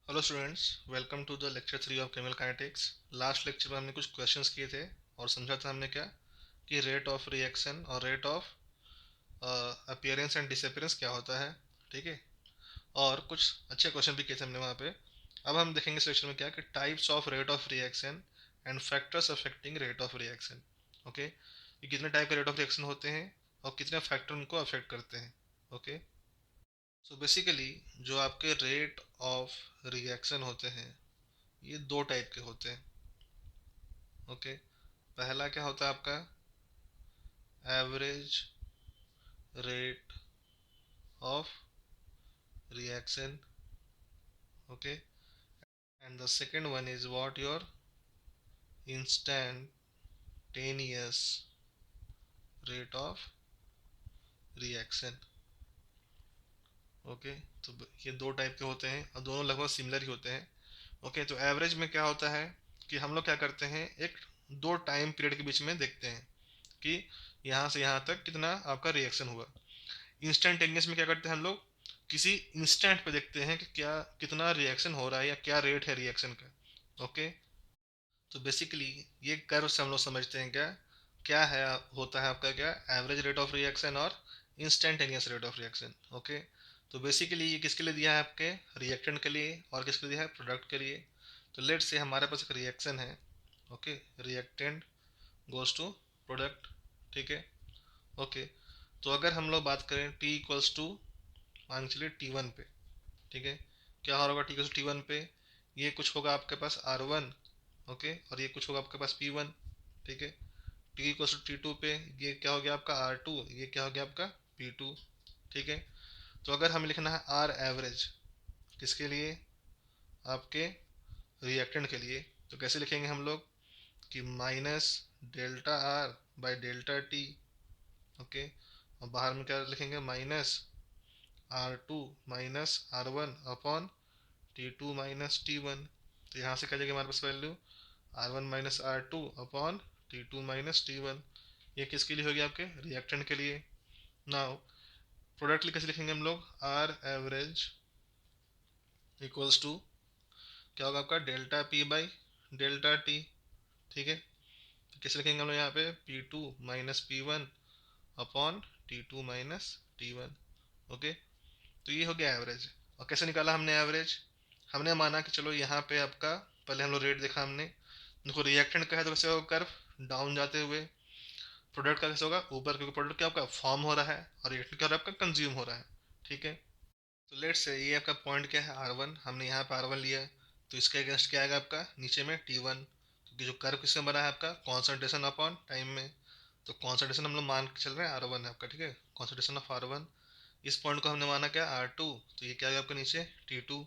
Hello students, welcome to the lecture 3 of chemical kinetics. Last lecture में हमने कुछ questions किए थे और समझा था हमने क्या कि रेट ऑफ रिएक्शन और rate of appearance and disappearance क्या होता है। ठीक है। और कुछ अच्छे क्वेश्चन भी किए थे हमने वहाँ पे। अब हम देखेंगे इस लेक्चर में क्या कि types of rate of reaction and factors affecting rate of reaction. Okay, ये कितने टाइप के रेट ऑफ रिएक्शन होते हैं और कितने फैक्टर उनको अफेक्ट करते हैं। ओके, सो बेसिकली जो आपके रेट ऑफ रिएक्शन होते हैं ये दो टाइप के होते हैं। ओके, पहला क्या होता है आपका average rate of reaction. Okay, and the second one is what your instantaneous rate of reaction. Okay, तो ये दो टाइप के होते हैं और दोनों लगभग सिमिलर ही होते हैं। ओके, तो एवरेज में क्या होता है कि हम लोग क्या करते हैं, एक दो टाइम पीरियड के बीच में देखते हैं कि यहाँ से यहाँ तक कितना आपका रिएक्शन हुआ। इंस्टेंटेनियस में क्या करते हैं हम लोग, किसी इंस्टेंट पे देखते हैं कि क्या कितना रिएक्शन हो रहा है या क्या रेट है रिएक्शन का। ओके, तो बेसिकली ये कर्व से हम लोग समझते हैं क्या क्या है, होता है आपका क्या एवरेज रेट ऑफ रिएक्शन और instantaneous rate of reaction. Okay, तो बेसिकली ये किसके लिए दिया है, आपके रिएक्टेंट के लिए और किसके लिए दिया है, प्रोडक्ट के लिए। तो लेट से हमारे पास एक रिएक्शन है। Okay, reactant goes to product. ठीक है। ओके, तो अगर हम लोग बात करें टी इक्वल्स टू मान के चलिए T1 पे। ठीक है, क्या हो रहा होगा T1 पे, ये कुछ होगा आपके पास R1। ओके, और ये कुछ होगा आपके पास P1। ठीक है, T2 पे ये क्या हो गया आपका R2, ये क्या हो गया आपका P2। ठीक है, तो अगर हमें लिखना है R एवरेज किसके लिए, आपके रिएक्टेंट के लिए, तो कैसे लिखेंगे हम लोग कि minus delta R by delta T। Okay, और बाहर में क्या लिखेंगे, minus R2 minus R1 upon T2 minus T1। तो यहाँ से क्या जाएगा हमारे पास value R1 minus R2 upon T2 minus T1। ये किसके लिए होगी, आपके रिएक्टेंट के लिए। नाउ प्रोडक्ट लिए कैसे लिखेंगे हम लोग, R एवरेज इक्वल्स टू क्या होगा आपका delta P by delta T। ठीक है, तो कैसे लिखेंगे हम लोग यहाँ पे P2 minus P1 upon T2 minus T1। Okay, तो ये हो गया एवरेज। और कैसे निकाला हमने एवरेज, हमने माना कि चलो यहाँ पे आपका पहले हम लोग रेट देखा हमने, देखो रिएक्टेंट का है तो कैसे होगा कर्व डाउन जाते हुए, प्रोडक्ट का कैसे होगा ऊपर, क्योंकि प्रोडक्ट क्या आपका फॉर्म हो रहा है और रिएक्टेंट क्या हो रहा है आपका कंज्यूम हो रहा है। ठीक है, तो लेट्स से ये आपका पॉइंट क्या है R1, हमने यहाँ पे R1 लिया है, तो इसके अगेंस्ट क्या आएगा आपका नीचे में T1, क्योंकि जो कर्व किसमें बना है आपका कॉन्सेंट्रेशन अपॉन टाइम में। तो कॉन्सेंट्रेशन हम लोग मान के चल रहे हैं R1 है आपका। ठीक है, कॉन्सेंट्रेशन ऑफ R1, इस पॉइंट को हमने माना क्या R2, तो ये क्या आएगा आपका नीचे T2।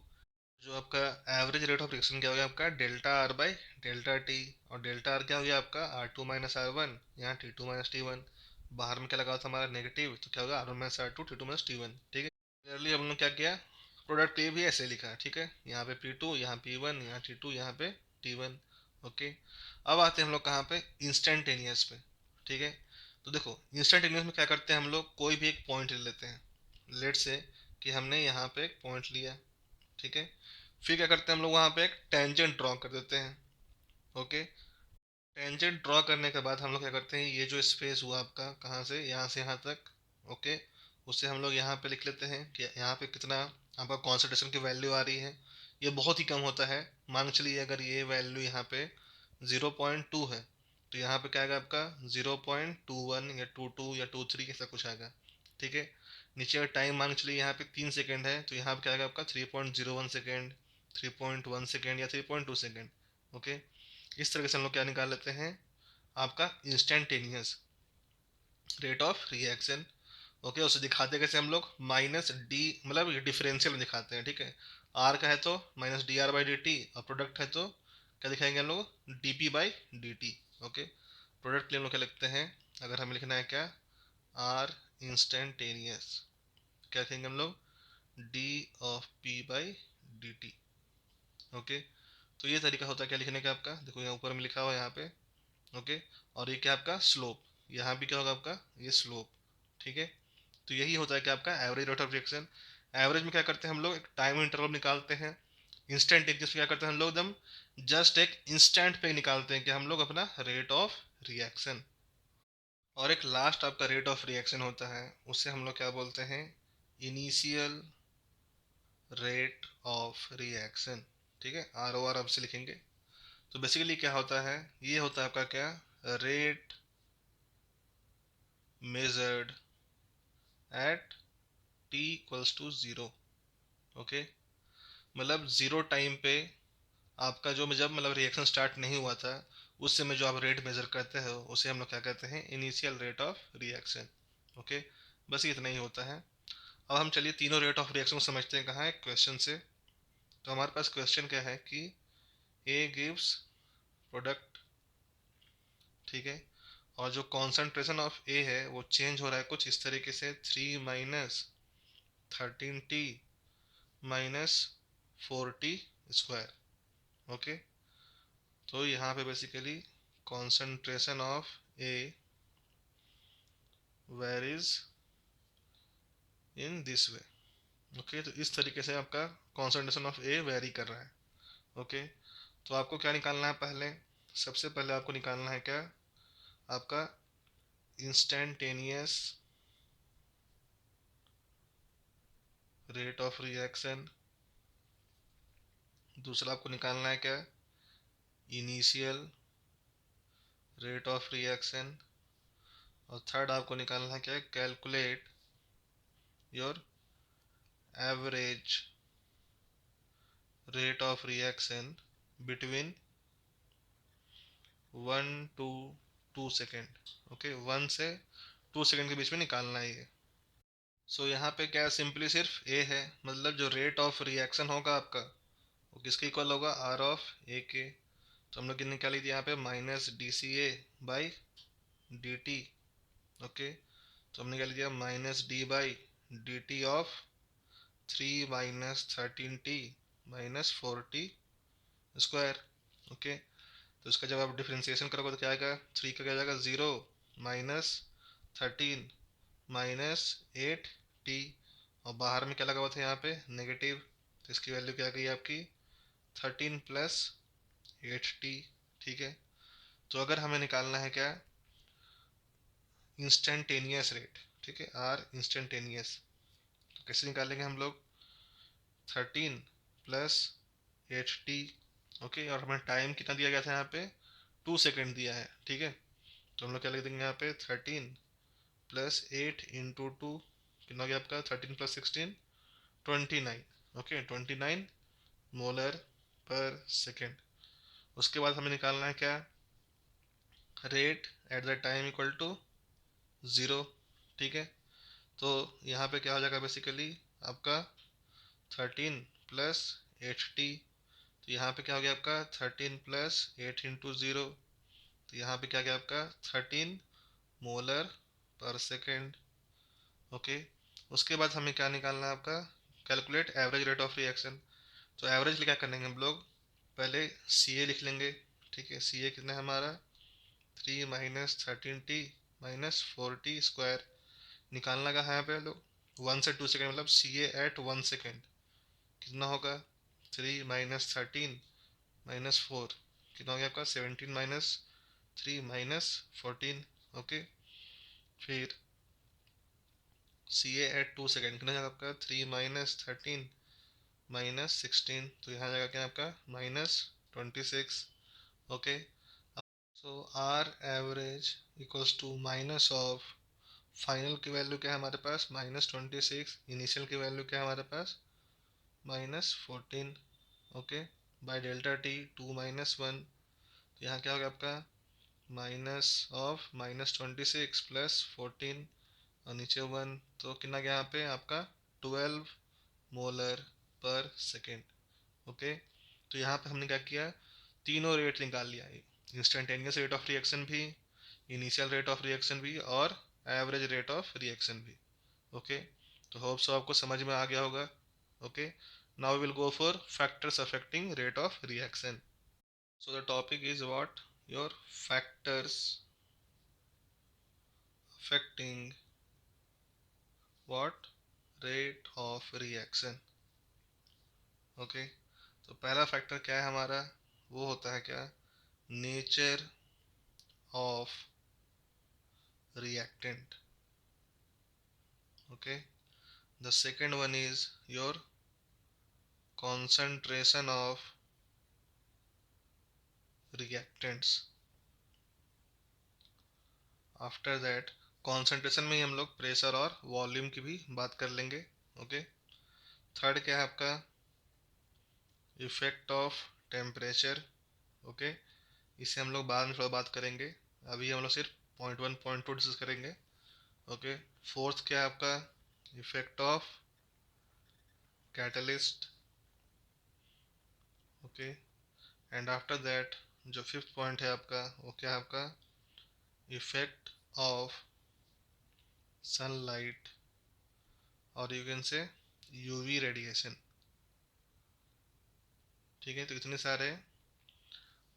जो आपका एवरेज रेट ऑफ रिएक्शन क्या हो गया आपका delta R by delta T। और डेल्टा R क्या हो गया आपका R2 माइनस R1, यहाँ T2 माइनस T1। बाहर में क्या लगा हुआ था हमारा नेगेटिव, तो क्या होगा R1 minus R2 T2 minus T1। ठीक है, क्लियरली हमने क्या किया, प्रोडक्ट ये भी ऐसे लिखा है। ठीक है, यहाँ पे P2 यहाँ P1 यहाँ T2 यहाँ पे T1। ओके, अब आते हैं हम लोग कहाँ पे, इंस्टेंटेनियस पे। ठीक है, तो देखो इंस्टेंटेनियस में क्या करते हैं हम लोग, कोई भी एक पॉइंट ले लेते हैं। लेट से कि हमने यहाँ पे एक पॉइंट लिया। ठीक है, फिर क्या करते हैं हम लोग वहाँ पे एक टेंजेंट ड्रॉ कर देते हैं। ओके, टेंजेंट ड्रॉ करने के बाद हम लोग क्या करते हैं, ये जो स्पेस हुआ आपका कहाँ से यहाँ तक। ओके, उससे हम लोग यहाँ पे लिख लेते हैं कि यहाँ पे कितना आपका कॉन्सेंट्रेशन की वैल्यू आ रही है। ये बहुत ही कम होता है, मान के चलिए अगर ये वैल्यू यहाँ पे 0.2 है, तो यहाँ पे क्या आएगा आपका 0.21 या 22 या 23 ऐसा कुछ आएगा। ठीक है, नीचे अगर टाइम मान के चलिए यहाँ पे 3 सेकेंड है, तो यहाँ पे क्या आएगा आपका 3.01 सेकेंड, 3.1 सेकेंड या 3.2 सेकेंड। ओके, इस तरह से हम लोग क्या निकाल लेते हैं, आपका instantaneous rate of reaction. Okay, उसे दिखाते कैसे हम लोग माइनस डी, मतलब ये डिफरेंशियल में दिखाते हैं। ठीक है, आर का है तो माइनस dr/dt और प्रोडक्ट है तो क्या दिखाएंगे हम लोग dp/dt। ओके, प्रोडक्ट के लिए हम लोग क्या लिखते हैं, अगर हमें लिखना है क्या आर इंस्टेंटेनियस, क्या लिखेंगे हम लोग D of P by D T. Okay, तो ये तरीका होता है क्या लिखने का आपका, देखो यहाँ ऊपर में लिखा हुआ है यहाँ पे। ओके, और ये क्या आपका स्लोप, यहाँ भी क्या होगा आपका ये स्लोप। ठीक है, तो यही होता है कि आपका average rate of reaction. Average में क्या करते हैं हम लोग, एक टाइम इंटरवल निकालते हैं, इंस्टेंटेनियस क्या करते हैं हम लोग, एकदम जस्ट एक इंस्टेंट पे निकालते हैं कि हम लोग अपना रेट ऑफ रिएक्शन। और एक लास्ट आपका रेट ऑफ रिएक्शन होता है, उससे हम लोग क्या बोलते हैं, इनिशियल रेट ऑफ रिएक्शन। ठीक है, आर ओ आर अब से लिखेंगे। तो बेसिकली क्या होता है, ये होता है आपका क्या, rate measured at t equals to zero. Okay, मतलब ज़ीरो टाइम पे आपका जो जब मतलब रिएक्शन स्टार्ट नहीं हुआ था, उस समय जो आप रेट मेजर करते हो उसे हम लोग क्या कहते हैं, initial rate of reaction. Okay, बस ये इतना ही होता है। अब हम चलिए तीनों रेट ऑफ रिएक्शन को समझते हैं कहाँ है, क्वेश्चन से। तो हमारे पास क्वेश्चन क्या है कि ए गिव्स प्रोडक्ट, ठीक है, और जो कॉन्सेंट्रेशन ऑफ ए है वो चेंज हो रहा है कुछ इस तरीके से, 3 - 13 t -4t²। ओके, तो यहाँ पे basically concentration of A varies in this way. Okay, तो इस तरीके से आपका कॉन्सेंट्रेशन ऑफ ए वेरी कर रहा है। ओके, तो आपको क्या निकालना है, पहले सबसे पहले आपको निकालना है क्या, आपका इंस्टेंटेनियस रेट ऑफ रिएक्शन। दूसरा आपको निकालना है क्या, इनिशियल रेट ऑफ रिएक्शन। और थर्ड आपको निकालना है क्या, calculate your average rate of reaction between 1 to 2 second. Okay, 1 से 2 सेकेंड के बीच में निकालना है ये। सो यहाँ पे क्या सिंपली सिर्फ ए है, मतलब जो रेट ऑफ रिएक्शन होगा आपका वो किसके इक्वल होगा, आर ऑफ ए के। तो हम लोग निकाली थी यहाँ पे -dCA/dt। ओके, तो हमने क्या लिख दिया -d/dt of 3 - 13t - 4t²। Okay, तो इसका जब आप डिफ्रेंसिएशन करोगे तो क्या आएगा, 3 का क्या जाएगा 0, -13 -8t, और बाहर में क्या लगा हुआ था यहाँ पे नेगेटिव, तो इसकी वैल्यू क्या आ गई आपकी 13 + 8t। ठीक है, तो अगर हमें निकालना है क्या, इंस्टेंटेनियस रेट, ठीक है, आर इंस्टेंटेनियस, तो कैसे निकालेंगे हम लोग, 13 + 8t। ओके, और हमें टाइम कितना दिया गया था यहाँ पे, 2 सेकेंड दिया है। ठीक है, तो हम लोग क्या लिख देंगे यहाँ पे, 13 + 8 × 2, कितना हो गया आपका, 13 + 16 29। Okay, 29 molar per second. उसके बाद हमें निकालना है क्या, rate at the time equal to 0। ठीक है, तो यहाँ पे क्या हो जाएगा बेसिकली आपका 13 + 8t। तो यहाँ पे क्या हो गया आपका 13 + 8 × 0, तो यहाँ पे क्या गया आपका 13 मोलर पर सेकेंड। ओके, उसके बाद हमें क्या निकालना है आपका, calculate average rate of reaction. तो एवरेज क्या करेंगे हम लोग, पहले सी ए लिख लेंगे। ठीक है, सी ए कितना है हमारा, 3 - 13t - 4t²। निकालना कहाँ है यहाँ पे लोग, 1 से 2 सेकेंड, मतलब सी ए एट 1 सेकेंड कितना होगा, 3 - 13 - 4 कितना हो गया आपका 17 - 3 - 14। ओके, फिर सी ए एट 2 सेकेंड कितना जाएगा आपका 3 - 13 - 16, तो यहाँ जाएगा क्या आपका -26। Okay, so r average equals to minus of, final की वैल्यू क्या है हमारे पास -26, इनिशियल की वैल्यू क्या है हमारे पास -14। ओके, बाय डेल्टा टी 2 - 1, तो यहाँ क्या होगा आपका माइनस ऑफ -26 + 14 और नीचे 1, तो कितना गया यहाँ पे आपका 12 मोलर पर सेकेंड। ओके, तो यहाँ पे हमने क्या किया, तीनों रेट निकाल लिया, इंस्टेंटेनियस रेट ऑफ रिएक्शन भी, इनिशियल रेट ऑफ रिएक्शन भी, और एवरेज रेट ऑफ रिएक्शन भी। ओके, तो होप सो आपको समझ में आ गया होगा। Okay, now we will go for factors affecting rate of reaction. So the topic is what, your factors affecting what, rate of reaction। Okay, तो पहला फैक्टर क्या है हमारा, वो होता है क्या, nature of reactant. Okay, the second one is your concentration of reactants। After that concentration में ही हम लोग प्रेशर और वॉल्यूम की भी बात कर लेंगे। ओके, थर्ड क्या है आपका, इफेक्ट ऑफ टेम्परेचर। ओके, इसे हम लोग बाद में थोड़ा बात करेंगे, अभी हम लोग सिर्फ point one point two discuss करेंगे। ओके, फोर्थ क्या है आपका, effect of catalyst. Okay, and after that जो फिफ्थ पॉइंट है आपका, वो क्या है आपका, इफेक्ट ऑफ सनलाइट और you can say UV radiation. ठीक है, तो इतने सारे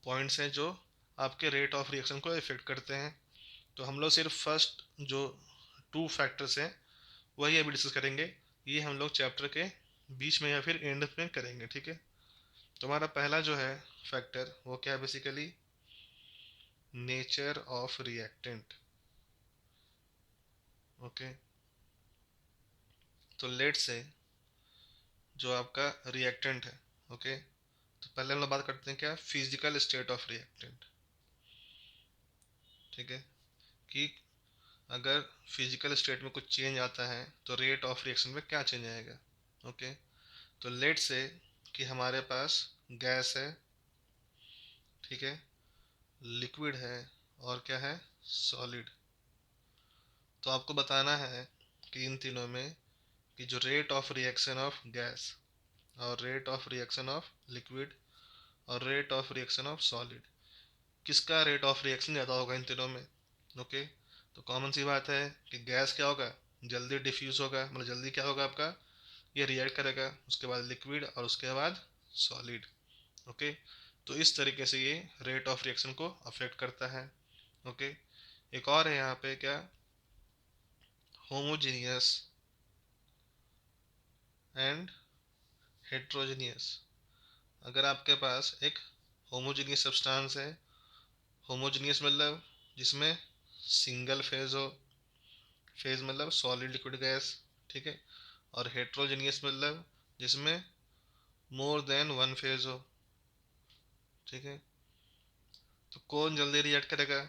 पॉइंट्स हैं जो आपके रेट ऑफ रिएक्शन को इफेक्ट करते हैं। तो हम लोग सिर्फ फर्स्ट जो टू फैक्टर्स हैं वही अभी डिस्कस करेंगे, ये हम लोग चैप्टर के बीच में या फिर एंड में करेंगे। ठीक है, तो हमारा पहला जो है फैक्टर वो क्या है, basically nature of reactant. Okay, तो लेट से जो आपका रिएक्टेंट है, ओके, तो पहले हम लोग बात करते हैं क्या, फिजिकल स्टेट ऑफ रिएक्टेंट। ठीक है, कि अगर फिजिकल स्टेट में कुछ चेंज आता है तो रेट ऑफ रिएक्शन में क्या चेंज आएगा। ओके, तो लेट से कि हमारे पास गैस है, ठीक है, लिक्विड है और क्या है, सॉलिड। तो आपको बताना है कि इन तीनों में कि जो rate of reaction of gas और rate of reaction of liquid और rate of reaction of solid, किसका रेट ऑफ रिएक्शन ज़्यादा होगा इन तीनों में। ओके, तो कॉमन सी बात है कि गैस क्या होगा, जल्दी डिफ्यूज होगा, मतलब जल्दी क्या होगा आपका, ये रिएक्ट करेगा, उसके बाद लिक्विड और उसके बाद सॉलिड। ओके, तो इस तरीके से ये रेट ऑफ रिएक्शन को अफेक्ट करता है। ओके, एक और है यहाँ पे क्या, होमोजीनियस एंड हेट्रोजीनियस। अगर आपके पास एक होमोजीनियस सब्सटेंस है, होमोजीनियस मतलब जिसमें सिंगल फेज हो, फेज मतलब सॉलिड लिक्विड गैस, ठीक है, और हेट्रोजीनियस मतलब जिसमें मोर देन वन फेज हो। ठीक है, तो कौन जल्दी रिएक्ट करेगा,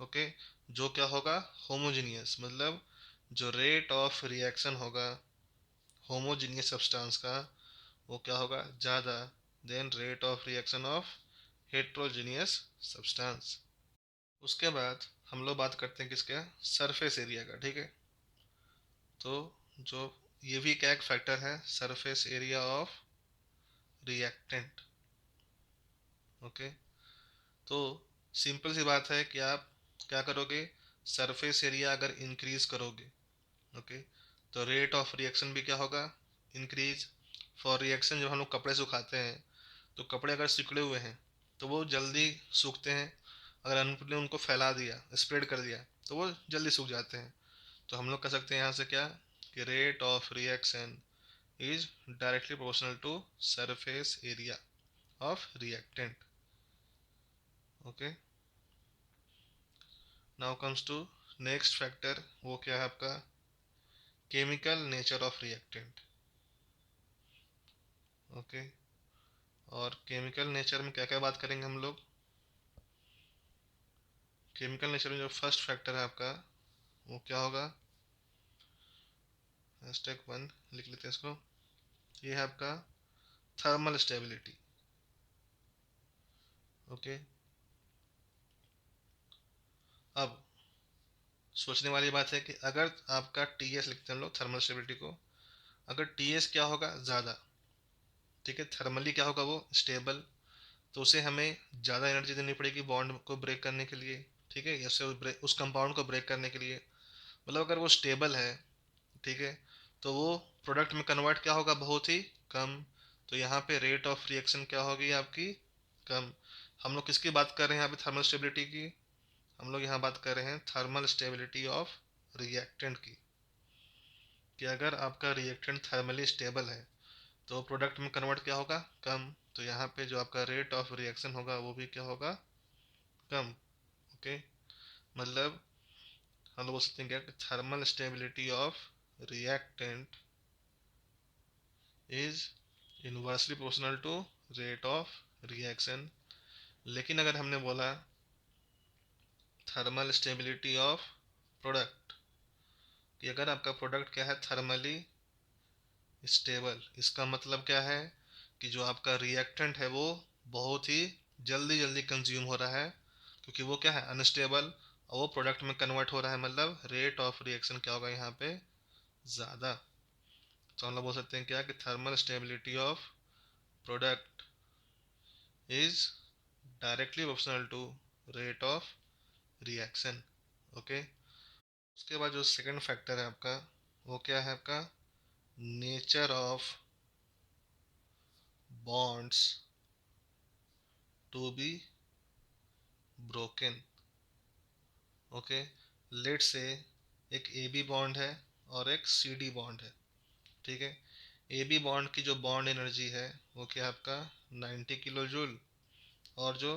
ओके, जो क्या होगा, होमोजीनियस, मतलब जो रेट ऑफ रिएक्शन होगा होमोजीनियस सब्सटेंस का वो क्या होगा, ज़्यादा then rate of reaction of heterogeneous substance. उसके बाद हम लोग बात करते हैं किसका, सरफेस एरिया का। ठीक है, तो जो ये भी क्या एक फैक्टर है, surface area of reactant. Okay, तो सिंपल सी बात है कि आप क्या करोगे, सरफेस एरिया अगर इंक्रीज करोगे, ओके, तो रेट ऑफ रिएक्शन भी क्या होगा, इंक्रीज। फॉर रिएक्शन जब हम लोग कपड़े सुखाते हैं तो कपड़े अगर सिकुड़े हुए हैं तो वो जल्दी सूखते हैं, अगर हमने उनको फैला दिया, स्प्रेड कर दिया, तो वो जल्दी सूख जाते हैं। तो हम लोग कह सकते हैं यहाँ से क्या, कि rate of reaction is directly proportional to surface area of reactant. Okay, now comes to next factor, वो क्या है आपका, chemical nature of reactant. Okay, और केमिकल नेचर में क्या क्या बात करेंगे हम लोग, केमिकल नेचर में जो फर्स्ट फैक्टर है आपका वो क्या होगा, हैशटैग वन लिख लेते हैं इसको, ये है आपका थर्मल स्टेबिलिटी। ओके, अब सोचने वाली बात है कि अगर आपका टी एस लिखते हैं हम लोग थर्मल स्टेबिलिटी को, अगर टी एस क्या होगा, ज़्यादा, ठीक है, थर्मली क्या होगा वो स्टेबल, तो उसे हमें ज़्यादा एनर्जी देनी पड़ेगी बॉन्ड को ब्रेक करने के लिए। ठीक है, या उस कंपाउंड को ब्रेक करने के लिए, मतलब अगर वो स्टेबल है, ठीक है, तो वो प्रोडक्ट में कन्वर्ट क्या होगा, बहुत ही कम। तो यहाँ पे रेट ऑफ रिएक्शन क्या होगी आपकी, कम। हम लोग किसकी बात कर रहे हैं यहाँ पे, थर्मल स्टेबिलिटी की, हम लोग यहाँ बात कर रहे हैं थर्मल स्टेबिलिटी ऑफ रिएक्टेंट की, कि अगर आपका रिएक्टेंट थर्मली स्टेबल है तो प्रोडक्ट में कन्वर्ट क्या होगा, कम। तो यहाँ पे जो आपका रेट ऑफ रिएक्शन होगा वो भी क्या होगा, कम। ओके, मतलब हम लोग बोल सकते हैं क्या कि thermal stability of reactant is inversely proportional to rate of reaction. लेकिन अगर हमने बोला थर्मल स्टेबिलिटी ऑफ प्रोडक्ट, कि अगर आपका प्रोडक्ट क्या है, थर्मली स्टेबल, इसका मतलब क्या है कि जो आपका रिएक्टेंट है वो बहुत ही जल्दी जल्दी कंज्यूम हो रहा है, क्योंकि वो क्या है, अनस्टेबल, और वो प्रोडक्ट में कन्वर्ट हो रहा है, मतलब रेट ऑफ रिएक्शन क्या होगा यहाँ पे, ज़्यादा। तो हम लोग बोल सकते हैं क्या कि thermal stability of product is directly proportional to rate of reaction. Okay, उसके बाद जो सेकंड फैक्टर है आपका, वो क्या है आपका, nature of bonds to be broken. Okay, let say एक ए बी बॉन्ड है और एक सी डी बॉन्ड है, ठीक है। ए बी बॉन्ड की जो बॉन्ड एनर्जी है वो क्या है आपका 90 किलो जूल, और जो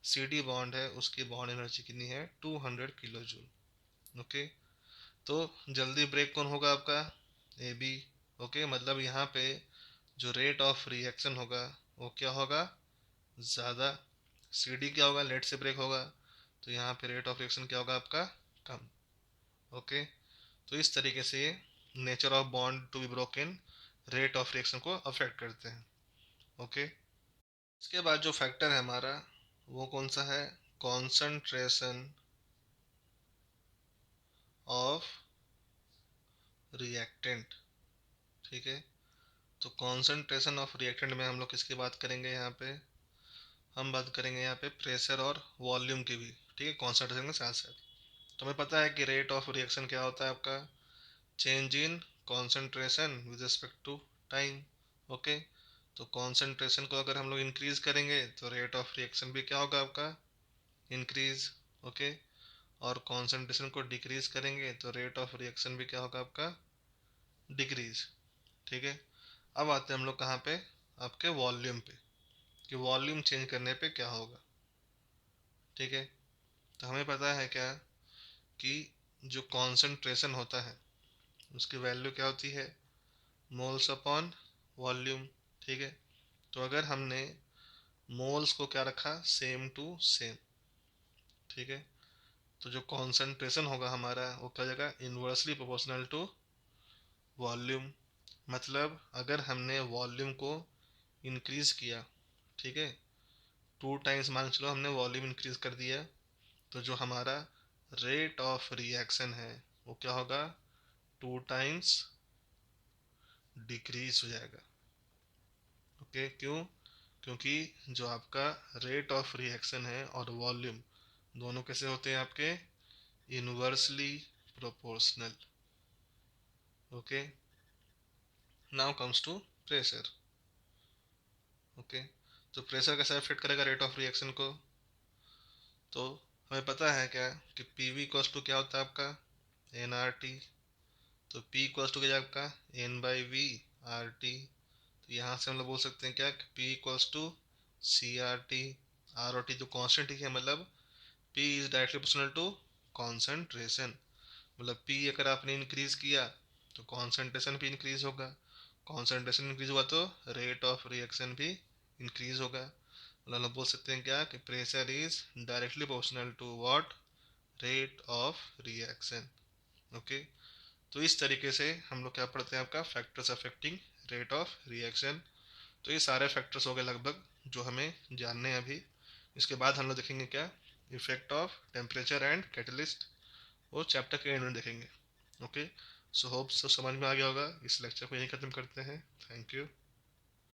सी डी बॉन्ड है उसकी बॉन्ड एनर्जी कितनी है 200 किलो जूल। ओके, तो जल्दी ब्रेक कौन होगा आपका, ए बी। ओके, मतलब यहाँ पे जो रेट ऑफ रिएक्शन होगा वो क्या होगा, ज़्यादा। सी डी क्या होगा, लेट से ब्रेक होगा, तो यहाँ पे रेट ऑफ रिएक्शन क्या होगा आपका, कम। ओके, तो इस तरीके से ये nature of bond to be broken rate of reaction को अफेक्ट करते हैं। ओके, इसके बाद जो फैक्टर है हमारा वो कौन सा है, कॉन्सेंट्रेशन ऑफ रिएक्टेंट। ठीक है, तो कॉन्सेंट्रेशन ऑफ रिएक्टेंट में हम लोग किसकी बात करेंगे, यहाँ पे हम बात करेंगे यहाँ पे प्रेशर और वॉल्यूम की भी, ठीक है, कॉन्सेंट्रेशन के साथ साथ। तो हमें पता है कि रेट ऑफ रिएक्शन क्या होता है आपका, change in concentration with respect to time. Okay, तो कॉन्सेंट्रेशन को अगर हम लोग इंक्रीज करेंगे तो रेट ऑफ रिएक्शन भी क्या होगा आपका, इंक्रीज। ओके, और कॉन्सेंट्रेशन को डिक्रीज करेंगे तो रेट ऑफ रिएक्शन भी क्या होगा आपका, डिक्रीज। ठीक है, अब आते हैं हम लोग कहाँ पे, आपके वॉल्यूम पे, कि वॉल्यूम चेंज करने पे क्या होगा। ठीक है, तो हमें पता है क्या कि जो कॉन्सेंट्रेशन होता है उसकी वैल्यू क्या होती है, मोल्स अपॉन वॉल्यूम। ठीक है, तो अगर हमने मोल्स को क्या रखा, सेम टू सेम, ठीक है, तो जो कॉन्सेंट्रेशन होगा हमारा वो क्या हो जाएगा, इन्वर्सली प्रोपोर्शनल टू वॉल्यूम। मतलब अगर हमने वॉल्यूम को इंक्रीज किया, ठीक है, 2 टाइम्स मान चलो हमने वॉल्यूम इंक्रीज कर दिया, तो जो हमारा रेट ऑफ रिएक्शन है वो क्या होगा, 2 टाइम्स डिक्रीज हो जाएगा। ओके, क्यों, क्योंकि जो आपका रेट ऑफ रिएक्शन है और वॉल्यूम दोनों कैसे होते हैं आपके, inversely proportional. Okay, now comes to pressure. Okay, तो प्रेशर कैसे अफेक्ट करेगा रेट ऑफ रिएक्शन को, तो हमें पता है क्या कि पी वी इक्वल्स टू क्या होता है आपका, एन आर टी। तो पी इक्वल्स टू क्या है आपका, n by v r t. तो यहाँ से हम लोग बोल सकते हैं क्या कि p equals to c r t. R और टी तो कॉन्स्टेंट ही है, मतलब p is directly proportional to concentration. मतलब पी अगर आपने इंक्रीज किया तो कॉन्सेंट्रेशन भी इंक्रीज होगा, कॉन्सेंट्रेशन इंक्रीज हुआ तो रेट ऑफ रिएक्शन भी इंक्रीज होगा। मतलब हम बोल सकते हैं क्या कि pressure is directly proportional to what, rate of reaction. Okay, तो इस तरीके से हम लोग क्या पढ़ते हैं आपका factors affecting rate of reaction. तो ये सारे फैक्टर्स हो गए लगभग जो हमें जानने हैं अभी। इसके बाद हम लोग देखेंगे क्या, effect of temperature and catalyst, वो चैप्टर के एंड में देखेंगे। ओके, सो होप सब समझ में आ गया होगा। इस लेक्चर को यहीं ख़त्म करते हैं। Thank you.